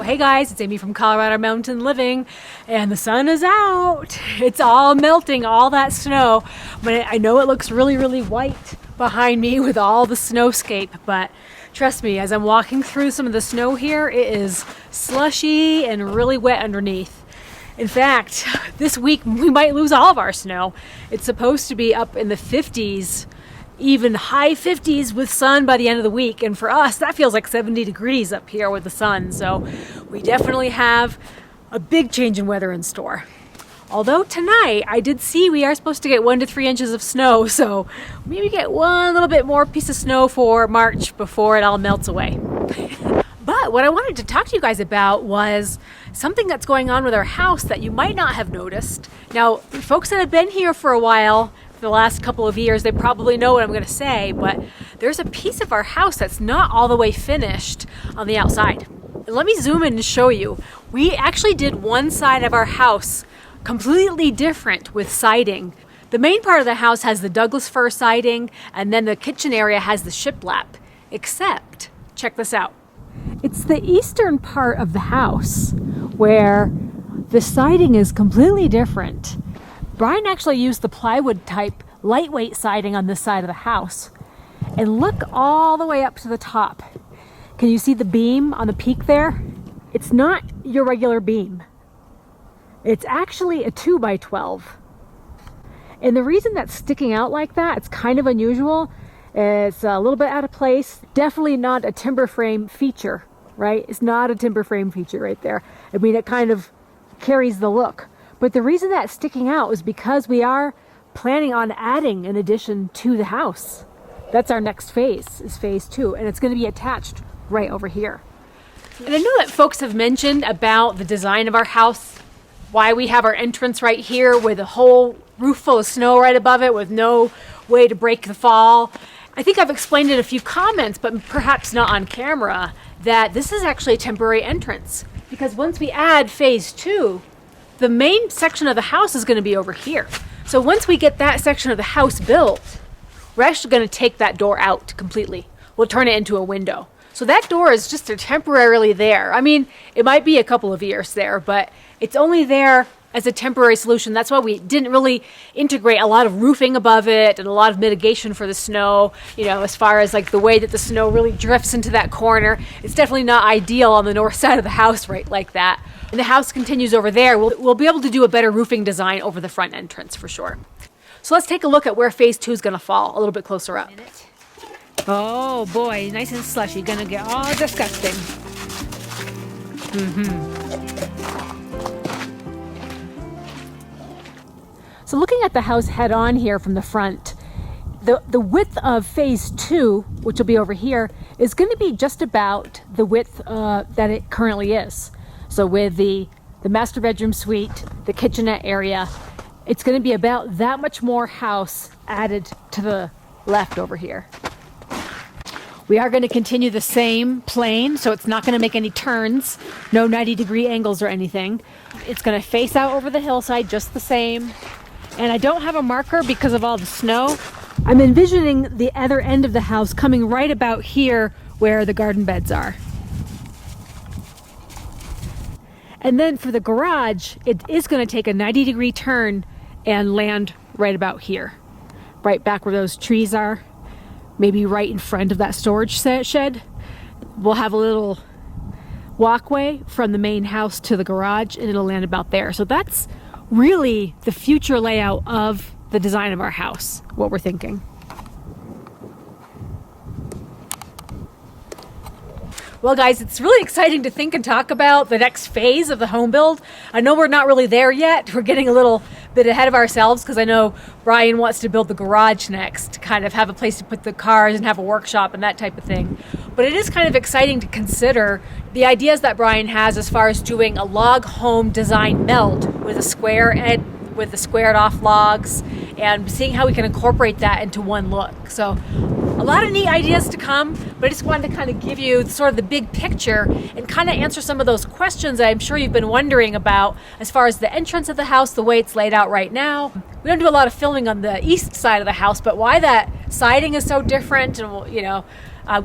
Hey guys, it's Amy from Colorado Mountain Living, and the sun is out. It's all melting, all that snow. But I know it looks really, really white behind me with all the snowscape, but trust me, as I'm walking through some of the snow here, it is slushy and really wet underneath. In fact, this week we might lose all of our snow. It's supposed to be up in the 50s, even high 50s with sun by the end of the week. And for us, that feels like 70 degrees up here with the sun. So we definitely have a big change in weather in store. Although tonight I did see we are supposed to get 1 to 3 inches of snow. So maybe get one little bit more piece of snow for March before it all melts away. But what I wanted to talk to you guys about was something that's going on with our house that you might not have noticed. Now, folks that have been here for a while, for the last couple of years, they probably know what I'm going to say, but there's a piece of our house that's not all the way finished on the outside. And let me zoom in and show you. We actually did one side of our house completely different with siding. The main part of the house has the Douglas fir siding, and then the kitchen area has the shiplap. Except, check this out. It's the eastern part of the house where the siding is completely different. Brian actually used the plywood type lightweight siding on this side of the house. And look all the way up to the top. Can you see the beam on the peak there? It's not your regular beam. It's actually a 2x12. And the reason that's sticking out like that, it's kind of unusual. It's a little bit out of place. Definitely not a timber frame feature, right? It's not a timber frame feature right there. I mean, it kind of carries the look. But the reason that's sticking out is because we are planning on adding an addition to the house. That's our next phase, is phase 2, and it's going to be attached right over here. And I know that folks have mentioned about the design of our house, why we have our entrance right here with a whole roof full of snow right above it with no way to break the fall. I think I've explained in a few comments, but perhaps not on camera, that this is actually a temporary entrance. Because once we add phase 2, the main section of the house is going to be over here. So once we get that section of the house built, we're actually going to take that door out completely. We'll turn it into a window. So that door is just temporarily there. I mean, it might be a couple of years there, but it's only there as a temporary solution. That's why we didn't really integrate a lot of roofing above it and a lot of mitigation for the snow, you know, as far as like the way that the snow really drifts into that corner. It's definitely not ideal on the north side of the house right like that. And the house continues over there. We'll be able to do a better roofing design over the front entrance for sure. So let's take a look at where phase 2 is going to fall a little bit closer up. Oh boy, nice and slushy. Gonna get all disgusting. So looking at the house head on here from the front, the width of phase 2, which will be over here, is going to be just about the width that it currently is. So with the master bedroom suite, the kitchenette area, it's going to be about that much more house added to the left over here. We are going to continue the same plane, so it's not going to make any turns, no 90-degree angles or anything. It's going to face out over the hillside just the same. And I don't have a marker because of all the snow. I'm envisioning the other end of the house coming right about here where the garden beds are. And then for the garage, it is going to take a 90-degree turn and land right about here, right back where those trees are, maybe right in front of that storage shed. We'll have a little walkway from the main house to the garage, and it'll land about there. So that's really the future layout of the design of our house, what we're thinking. Well guys, it's really exciting to think and talk about the next phase of the home build. I know we're not really there yet. We're getting a little bit ahead of ourselves because I know Brian wants to build the garage next, to kind of have a place to put the cars and have a workshop and that type of thing. But it is kind of exciting to consider the ideas that Brian has as far as doing a log home design meld with a with the squared off logs and seeing how we can incorporate that into one look. So a lot of neat ideas to come, but I just wanted to kind of give you sort of the big picture and kind of answer some of those questions I'm sure you've been wondering about as far as the entrance of the house, the way it's laid out right now. We don't do a lot of filming on the east side of the house, but why that siding is so different, and you know,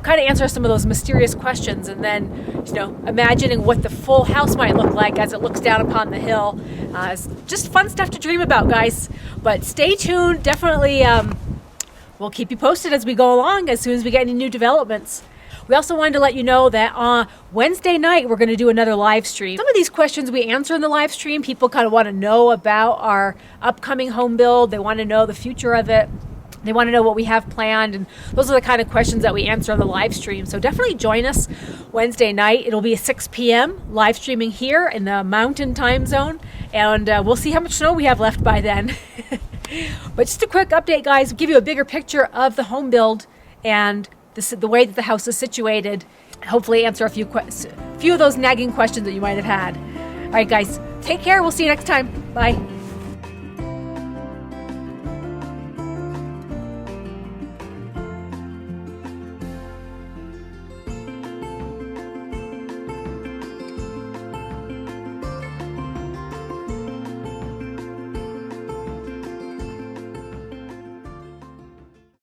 kind of answer some of those mysterious questions, and then, imagining what the full house might look like as it looks down upon the hill. It's just fun stuff to dream about, guys. But stay tuned. Definitely, we'll keep you posted as we go along, as soon as we get any new developments. We also wanted to let you know that on Wednesday night, we're going to do another live stream. Some of these questions we answer in the live stream, people kind of want to know about our upcoming home build. They want to know the future of it. They want to know what we have planned, and those are the kind of questions that we answer on the live stream. So definitely join us Wednesday night. It'll be 6 p.m. live streaming here in the Mountain Time Zone, and we'll see how much snow we have left by then. But just a quick update, guys, give you a bigger picture of the home build and the way that the house is situated. Hopefully answer a few of those nagging questions that you might have had. All right, guys, take care. We'll see you next time. Bye.